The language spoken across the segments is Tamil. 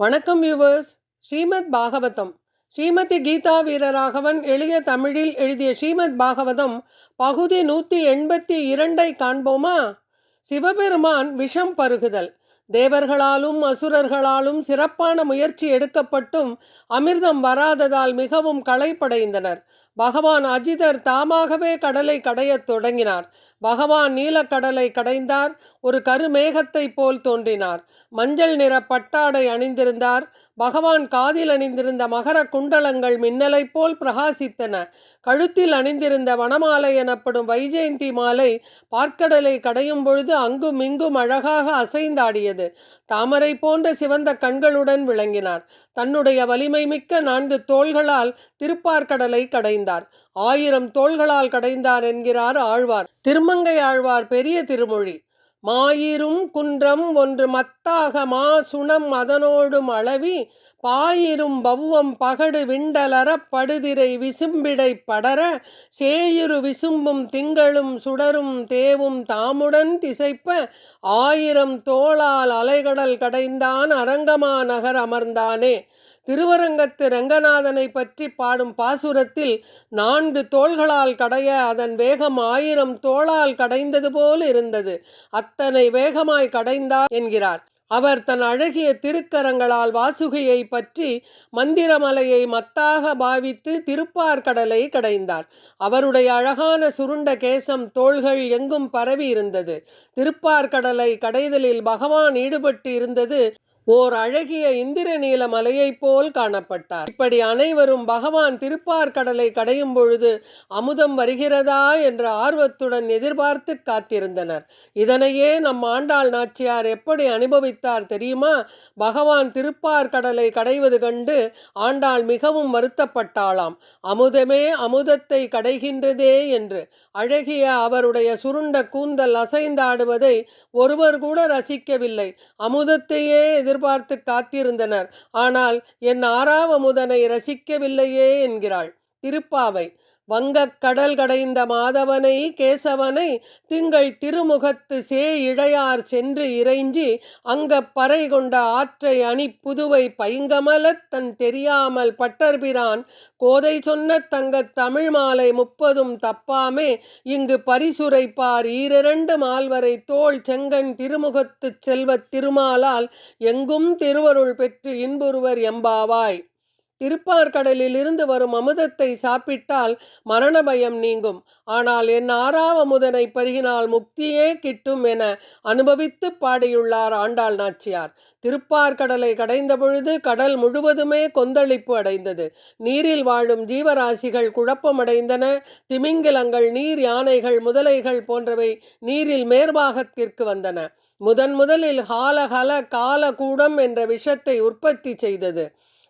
வணக்கம் வியூவர்ஸ். ஸ்ரீமத் பாகவதம். ஸ்ரீமதி கீதா வீரராகவன் எளிய தமிழில் எழுதிய ஸ்ரீமத் பாகவதம் பகுதி 182 காண்போமா? சிவபெருமான் விஷம் பருகுதல். தேவர்களாலும் அசுரர்களாலும் சிறப்பான முயற்சி எடுக்கப்பட்டும் அமிர்தம் வராததால் மிகவும் களைப்படைந்தனர். பகவான் அஜிதர் தாமாகவே கடலை கடையத் தொடங்கினார். பகவான் நீலக்கடலை கடைந்தார். ஒரு கருமேகத்தை போல் தோன்றினார். மஞ்சள் நிற பட்டாடை அணிந்திருந்தார். பகவான் காதில் அணிந்திருந்த மகர குண்டலங்கள் மின்னலை போல் பிரகாசித்தன. கழுத்தில் அணிந்திருந்த வனமாலை எனப்படும் வைஜெயந்தி மாலை பார்க்கடலை கடையும் பொழுது அங்கும் இங்கும் அழகாக அசைந்தாடியது. தாமரை போன்ற சிவந்த கண்களுடன் விளங்கினார். தன்னுடைய வலிமை மிக்க 4 தோள்களால் திருப்பார்கடலை கடைந்தார். 1000 தோள்களால் கடைந்தார் என்கிறார் ஆழ்வார். திருமங்கை ஆழ்வார் பெரிய திருமொழி. மாயிரும் குன்றம் ஒன்று மத்தாக மா சுணம் அதனோடும் அளவி பாயிரும் பவ்வம் பகடு விண்டலற படுதிரை விசும்பிடை படர சேயுரு விசும்பும் திங்களும் சுடரும் தேவும் தாமுடன் திசைப்ப 1000 தோளால் அலைகடல் கடைந்தான் அரங்கமா நகர் அமர்ந்தானே. திருவரங்கத்து ரங்கநாதனை பற்றி பாடும் பாசுரத்தில் 4 தோள்களால் கடைய அதன் வேகம் 1000 தோளால் கடைந்தது போல் இருந்தது. அத்தனை வேகமாய் கடைந்தார் என்கிறார். அவர் தன் அழகிய திருக்கரங்களால் வாசுகியை பற்றி மந்திரமலையை மத்தாக பாவித்து திருப்பார்கடலை கடைந்தார். அவருடைய அழகான சுருண்ட கேசம் தோள்கள் எங்கும் பரவி இருந்தது. திருப்பார்கடலை கடைதலில் பகவான் ஈடுபட்டு இருந்தது ஓர் அழகிய இந்திர நீல மலையைப் போல் காணப்பட்டார். இப்படி அனைவரும் பகவான் திருப்பார்கடலை கடையும் பொழுது அமுதம் வருகிறதா என்ற ஆர்வத்துடன் எதிர்பார்த்து காத்திருந்தனர். இதனையே நம் ஆண்டாள் நாச்சியார் எப்படி அனுபவித்தார் தெரியுமா? பகவான் திருப்பார்கடலை கடைவது கண்டு ஆண்டாள் மிகவும் வருத்தப்பட்டாளாம். அமுதமே அமுதத்தை கடைகின்றதே என்று. அழகிய அவருடைய சுருண்ட கூந்தல் அசைந்தாடுவதை ஒருவர் கூட ரசிக்கவில்லை. அமுதத்தையே எதிர்பார்த்து காத்திருந்தனர். ஆனால் என் ஆறாவமுதனை ரசிக்கவில்லையே என்கிறாள். திருப்பாவை. வங்கக் கடல் கடைந்த மாதவனை கேசவனை திங்கள் திருமுகத்து சே இழையார் சென்று இறைஞ்சி அங்கப் பறை கொண்ட ஆற்றை அணி புதுவை பைங்கமலத் தன் தெரியாமல் பட்டர்பிரான் கோதை சொன்ன தங்கத் தமிழ் மாலை 30 தப்பாமே இங்கு பரிசுரைப்பார் 2 மால்வரை தோள் செங்கண் திருமுகத்துச் செல்வத் திருமாலால் எங்கும் திருவருள் பெற்று இன்புறுவர் எம்பாவாய். திருப்பார்கடலில் இருந்து வரும் அமுதத்தை சாப்பிட்டால் மரண பயம் நீங்கும். ஆனால் என் ஆறாவமுதனை பருகினால் முக்தியே கிட்டும் என அனுபவித்து பாடியுள்ளார் ஆண்டாள் நாச்சியார். திருப்பார்கடலை கடைந்த பொழுது கடல் முழுவதுமே கொந்தளிப்பு அடைந்தது. நீரில் வாழும் ஜீவராசிகள் குழப்பமடைந்தன. திமிங்கிலங்கள், நீர் யானைகள், முதலைகள் போன்றவை நீரில் மேற்பாகத்திற்கு வந்தன. முதலில் ஹாலஹல காலகூடம் என்ற விஷத்தை உற்பத்தி செய்தது.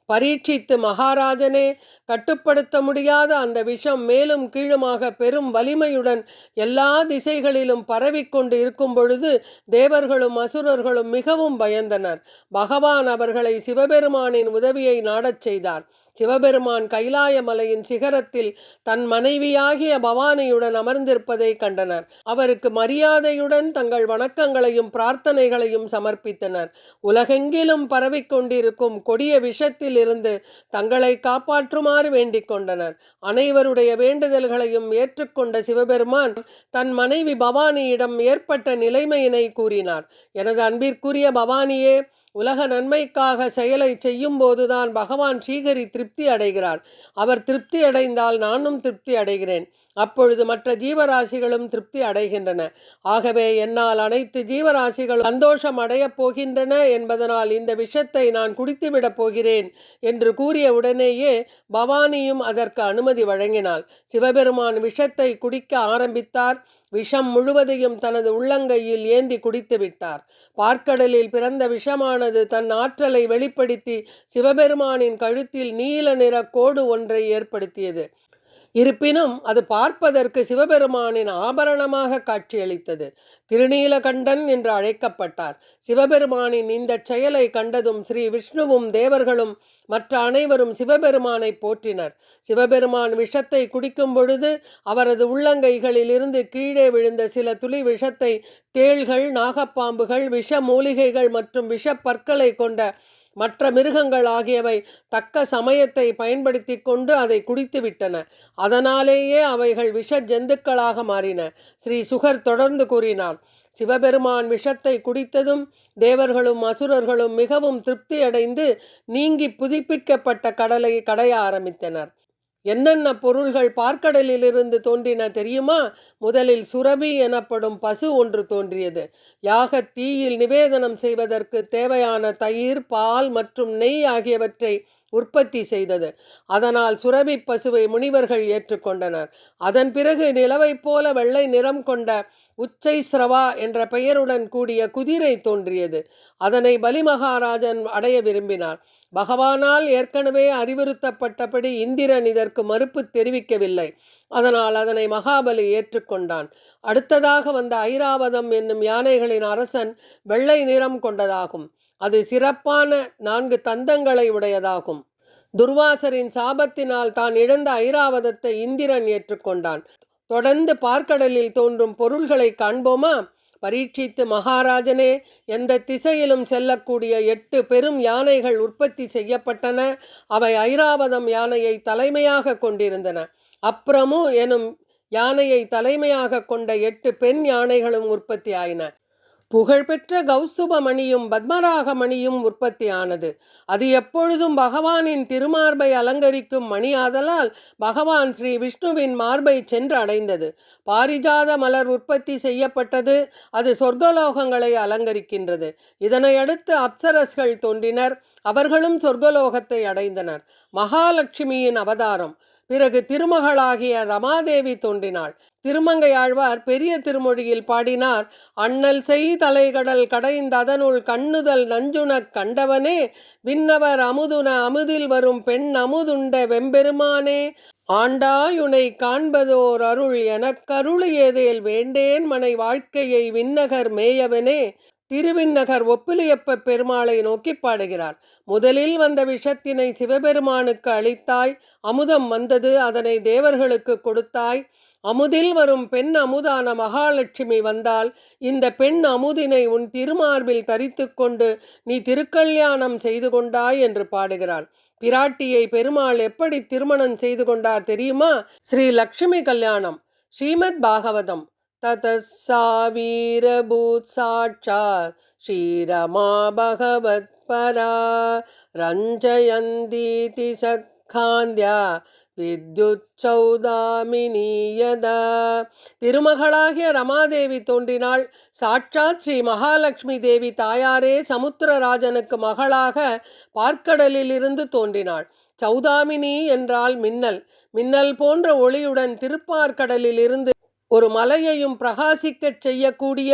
பரீட்சித்து மகாராஜனே, கட்டுப்படுத்த முடியாத அந்த விஷம் மேலும் கீழுமாக பெரும் வலிமையுடன் எல்லா திசைகளிலும் பரவிக்கொண்டு இருக்கும் பொழுது தேவர்களும் அசுரர்களும் மிகவும் பயந்தனர். பகவான் அவர்களை சிவபெருமானின் உதவியை நாடச் செய்தார். சிவபெருமான் கைலாய மலையின் சிகரத்தில் தன் மனைவியாகிய பவானியுடன் அமர்ந்திருப்பதை கண்டனர். அவருக்கு மரியாதையுடன் தங்கள் வணக்கங்களையும் பிரார்த்தனைகளையும் சமர்ப்பித்தனர். உலகெங்கிலும் பரவிக்கொண்டிருக்கும் கொடிய விஷத்தில் இருந்து தங்களை காப்பாற்றுமாறு வேண்டிக் கொண்டனர். அனைவருடைய வேண்டுதல்களையும் ஏற்றுக்கொண்ட சிவபெருமான் தன் மனைவி பவானியிடம் ஏற்பட்ட நிலைமையினை கூறினார். எனது அன்பிற்குரிய பவானியே, உலக நன்மைக்காக செயலை செய்யும் போதுதான் பகவான் ஸ்ரீஹரி திருப்தி அடைகிறார். அவர் திருப்தி அடைந்தால் நானும் திருப்தி அடைகிறேன். அப்பொழுது மற்ற ஜீவராசிகளும் திருப்தி அடைகின்றன. ஆகவே என்னால் அனைத்து ஜீவராசிகளும் சந்தோஷம் அடையப் போகின்றன என்பதனால் இந்த விஷத்தை நான் குடித்துவிடப் போகிறேன் என்று கூறிய உடனேயே பவானியும் அதற்கு அனுமதி வழங்கினாள். சிவபெருமான் விஷத்தை குடிக்க ஆரம்பித்தார். விஷம் முழுவதையும் தனது உள்ளங்கையில் ஏந்தி குடித்து விட்டார். பார்க்கடலில் பிறந்த விஷமானது தன் ஆற்றலை வெளிப்படுத்தி சிவபெருமானின் கழுத்தில் நீல நிற கோடு ஒன்றை ஏற்படுத்தியது. இருப்பினும் அது பார்ப்பதற்கு சிவபெருமானின் ஆபரணமாக காட்சியளித்தது. திருநீலகண்டன் என்று அழைக்கப்பட்டார். சிவபெருமானின் இந்த செயலை கண்டதும் ஸ்ரீ விஷ்ணுவும் தேவர்களும் மற்ற அனைவரும் சிவபெருமானை போற்றினர். சிவபெருமான் விஷத்தை குடிக்கும் பொழுது அவரது உள்ளங்கைகளில் இருந்து கீழே விழுந்த சில துளி விஷத்தை தேள்கள், நாகப்பாம்புகள், விஷ மூலிகைகள் மற்றும் விஷப்பற்களை கொண்ட மற்ற மிருகங்கள் ஆகியவை தக்க சமயத்தை பயன்படுத்தி கொண்டு அதை குடித்து விட்டன. அதனாலேயே அவைகள் விஷ ஜந்துக்களாக மாறின. ஸ்ரீ சுகர் தொடர்ந்து கூறினார். சிவபெருமான் விஷத்தை குடித்ததும் தேவர்களும் அசுரர்களும் மிகவும் திருப்தி அடைந்து நீங்கி புதுப்பிக்கப்பட்ட கடலை கடைய ஆரம்பித்தனர். என்னென்ன பொருள்கள் பார்க்கடலிலிருந்து தோன்றின தெரியுமா? முதலில் சுரபி எனப்படும் பசு ஒன்று தோன்றியது. யாக தீயில் நிவேதனம் செய்வதற்கு தேவையான தயிர், பால் மற்றும் நெய் ஆகியவற்றை உற்பத்தி செய்தது. அதனால் சுரபி பசுவை முனிவர்கள் ஏற்றுக்கொண்டனர். அதன் பிறகு நிலவைப் போல வெள்ளை நிறம் கொண்ட உச்சைஸ்ரவா என்ற பெயருடன் கூடிய குதிரை தோன்றியது. அதனை பலிமகாராஜன் அடைய விரும்பினார். பகவானால் ஏற்கனவே அறிவுறுத்தப்பட்டபடி இந்திரன் இதற்கு மறுப்பு தெரிவிக்கவில்லை. அதனால் அதனை மகாபலி ஏற்றுக்கொண்டான். அடுத்ததாக வந்த ஐராவதம் என்னும் யானைகளின் அரசன் வெள்ளை நிறம் கொண்டதாகும். அது சிறப்பான 4 தந்தங்களை உடையதாகும். துர்வாசரின் சாபத்தினால் தான் இழந்த ஐராவதத்தை இந்திரன் ஏற்றுக்கொண்டான். தொடர்ந்து பார்க்கடலில் தோன்றும் பொருள்களை காண்போமா? பரீட்சித்து மகாராஜனே, எந்த திசையிலும் செல்லக்கூடிய 8 பெரும் யானைகள் உற்பத்தி செய்யப்பட்டன. அவை ஐராவதம் யானையை தலைமையாக கொண்டிருந்தன. அப்ரமு எனும் யானையை தலைமையாக கொண்ட 8 பெண் யானைகளும் உற்பத்தி ஆயின. புகழ்பெற்ற கௌஸ்துப மணியும் பத்மராக மணியும் உற்பத்தி ஆனது. அது எப்பொழுதும் பகவானின் திருமார்பை அலங்கரிக்கும் மணியாதலால் பகவான் ஸ்ரீ விஷ்ணுவின் மார்பை சென்று அடைந்தது. பாரிஜாத மலர் உற்பத்தி செய்யப்பட்டது. அது சொர்க்கலோகங்களை அலங்கரிக்கின்றது. இதனையடுத்து அப்சரஸ்கள் தோன்றினர். அவர்களும் சொர்க்கலோகத்தை அடைந்தனர். மகாலட்சுமியின் அவதாரம். பிறகு திருமகளாகிய ரமாதேவி தோன்றினாள். திருமங்கையாழ்வார் பெரிய திருமொழியில் பாடினார். அண்ணல் செய் தலைகடல் கடைந்ததனுள் கண்ணுதல் நஞ்சுணக் கண்டவனே, விண்ணவர் அமுதுன அமுதில் வரும் பெண் அமுதுண்ட வெம்பெருமானே, ஆண்டாயுனை காண்பதோர் அருள் எனக்கருளியதேல் வேண்டேன் மனை வாழ்க்கையை விண்ணகர் மேயவனே. திருவிண்ணகர் ஒப்பிலியப்ப பெருமாளை நோக்கி பாடுகிறார். முதலில் வந்த விஷத்தினை சிவபெருமானுக்கு அளித்தாய். அமுதம் வந்தது. அதனை தேவர்களுக்கு கொடுத்தாய். அமுதில் வரும் பெண் அமுதான மகாலட்சுமி வந்தால் இந்த பெண் அமுதினை உன் திருமார்பில் தரித்து கொண்டு நீ திருக்கல்யாணம் செய்து கொண்டாய் என்று பாடுகிறார். பிராட்டியை பெருமாள் எப்படி திருமணம் செய்து கொண்டார் தெரியுமா? ஸ்ரீ லக்ஷ்மி கல்யாணம். ஸ்ரீமத் பாகவதம். ததசா வீரபூத் சாட்சாத் ஸ்ரீரமா பகவத் பரா ரஞ்சயந்தீதி சக்காந்தியா வித்யுத் சௌதாமினியதா. திருமகளாகிய ரமாதேவி தோன்றினாள். சாட்சாத் ஸ்ரீ மகாலட்சுமி தேவி தாயாரே சமுத்திரராஜனுக்கு மகளாக பார்க்கடலில் இருந்து தோன்றினாள். சௌதாமினி என்றால் மின்னல். மின்னல் போன்ற ஒளியுடன் திருப்பார்க்கடலில் இருந்து ஒரு மலையையும் பிரகாசிக்கச் செய்யக்கூடிய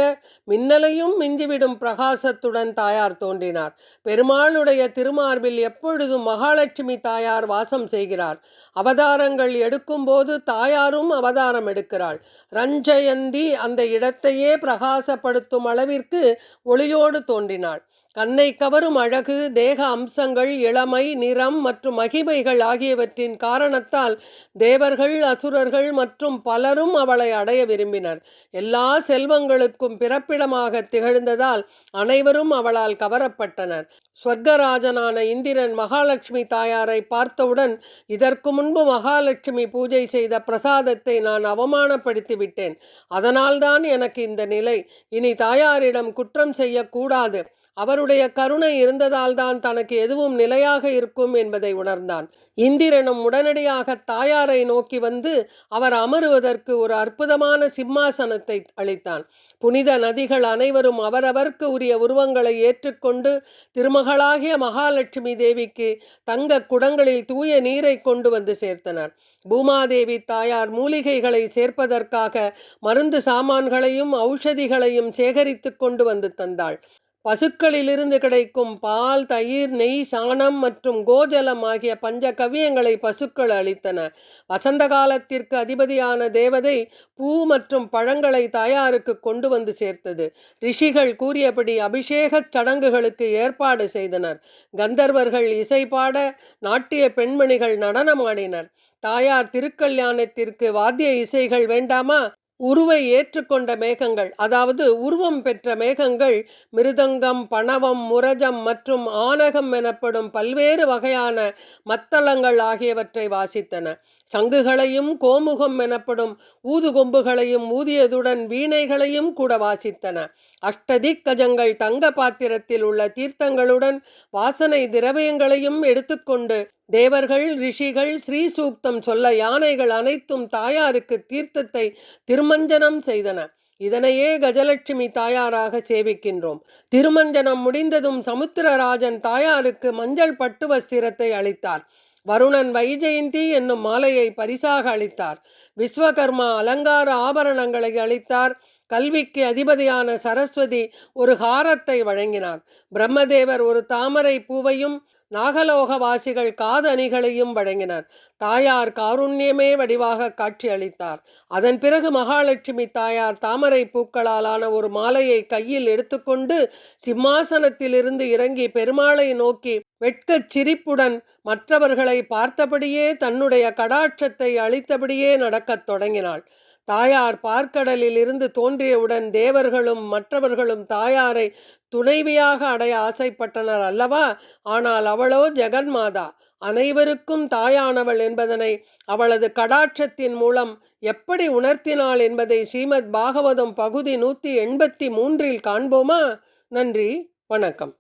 மின்னலையும் மிஞ்சிவிடும் பிரகாசத்துடன் தாயார் தோன்றினார். பெருமாளுடைய திருமார்பில் எப்பொழுதும் மகாலட்சுமி தாயார் வாசம் செய்கிறார். அவதாரங்கள் எடுக்கும்போது தாயாரும் அவதாரம் எடுக்கிறாள். ரஞ்சயந்தி அந்த இடத்தையே பிரகாசப்படுத்தும் அளவிற்கு ஒளியோடு தோன்றினாள். கண்ணை கவரும் அழகு, தேக அம்சங்கள், இளமை, நிறம் மற்றும் மகிமைகள் ஆகியவற்றின் காரணத்தால் தேவர்கள், அசுரர்கள் மற்றும் பலரும் அவளை அடைய விரும்பினர். எல்லா செல்வங்களுக்கும் பிறப்பிடமாக திகழ்ந்ததால் அனைவரும் அவளால் கவரப்பட்டனர். ஸ்வர்கராஜனான இந்திரன் மகாலட்சுமி தாயாரை பார்த்தவுடன், இதற்கு முன்பு மகாலட்சுமி பூஜை செய்த பிரசாதத்தை நான் அவமானப்படுத்தி விட்டேன். அதனால்தான் எனக்கு இந்த நிலை. இனி தாயாரிடம் குற்றம் செய்யக்கூடாது. அவருடைய கருணை இருந்ததால்தான் தனக்கு எதுவும் நிலையாக இருக்கும் என்பதை உணர்ந்தான். இந்திரனும் உடனடியாக தாயாரை நோக்கி வந்து அவர் அமருவதற்கு ஒரு அற்புதமான சிம்மாசனத்தை அளித்தான். புனித நதிகள் அனைவரும் அவரவர்க்கு உரிய உருவங்களை ஏற்றுக்கொண்டு திருமகளாகிய மகாலட்சுமி தேவிக்கு தங்க குடங்களில் தூய நீரை கொண்டு வந்து சேர்த்தனர். பூமாதேவி தாயார் மூலிகைகளை சேர்ப்பதற்காக மருந்து சாமான்களையும் ஔஷதிகளையும் சேகரித்து கொண்டு வந்து தந்தாள். பசுக்களிலிருந்து கிடைக்கும் பால், தயிர், நெய், சாணம் மற்றும் கோஜலம் ஆகிய பஞ்ச கவ்யங்களை பசுக்கள் அளித்தன. வசந்த காலத்திற்கு அதிபதியான தேவதை பூ மற்றும் பழங்களை தாயாருக்கு கொண்டு வந்து சேர்த்தது. ரிஷிகள் கூறியபடி அபிஷேகச் சடங்குகளுக்கு ஏற்பாடு செய்தனர். கந்தர்வர்கள் இசை பாட, நாட்டிய பெண்மணிகள் நடனமாடினர். தாயார் திருக்கல்யாணத்திற்கு வாத்திய இசைகள் வேண்டாமா? உருவை ஏற்றுக்கொண்ட மேகங்கள், அதாவது உருவம் பெற்ற மேகங்கள் மிருதங்கம், பணவம், முரஜம் மற்றும் ஆனகம் எனப்படும் பல்வேறு வகையான மத்தளங்கள் ஆகியவற்றை வாசித்தன. சங்குகளையும் கோமுகம் எனப்படும் ஊதுகொம்புகளையும் ஊதியதுடன் வீணைகளையும் கூட வாசித்தன. அஷ்டதிக்கஜங்கள் தங்க பாத்திரத்தில் உள்ள தீர்த்தங்களுடன் வாசனை திரவியங்களையும் எடுத்துக்கொண்டு தேவர்கள், ரிஷிகள், ஸ்ரீ சூக்தம் சொல்ல யானைகள் அனைத்தும் தாயாருக்கு தீர்த்தத்தை திருமஞ்சனம் செய்தன. இதனையே கஜலட்சுமி தாயாராக சேவிக்கின்றோம். திருமஞ்சனம் முடிந்ததும் சமுத்திரராஜன் தாயாருக்கு மஞ்சள் பட்டு வஸ்திரத்தை அளித்தார். வருணன் வைஜெயந்தி என்னும் மாலையை பரிசாக அளித்தார். விஸ்வகர்மா அலங்கார ஆபரணங்களை அளித்தார். கல்விக்கு அதிபதியான சரஸ்வதி ஒரு ஹாரத்தை வழங்கினார். பிரம்மதேவர் ஒரு தாமரை பூவையும் நாகலோகவாசிகள் காதணிகளையும் வழங்கினர். தாயார் காருண்யமே வடிவாக காட்சி அளித்தார். அதன் பிறகு மகாலட்சுமி தாயார் தாமரை பூக்களாலான ஒரு மாலையை கையில் எடுத்துக்கொண்டு சிம்மாசனத்திலிருந்து இறங்கி பெருமாளை நோக்கி வெட்கச் சிரிப்புடன் மற்றவர்களை பார்த்தபடியே தன்னுடைய கடாட்சத்தை அளித்தபடியே நடக்கத் தொடங்கினாள். தாயார் பார்க்கடலில் இருந்து தோன்றியவுடன் தேவர்களும் மற்றவர்களும் தாயாரை துணைவியாக அடைய ஆசைப்பட்டனர் அல்லவா? ஆனால் அவளோ ஜெகன்மாதா, அனைவருக்கும் தாயானவள் என்பதனை அவளது கடாட்சத்தின் மூலம் எப்படி உணர்த்தினாள் என்பதை ஸ்ரீமத் பாகவதம் பகுதி 183 காண்போமா? நன்றி, வணக்கம்.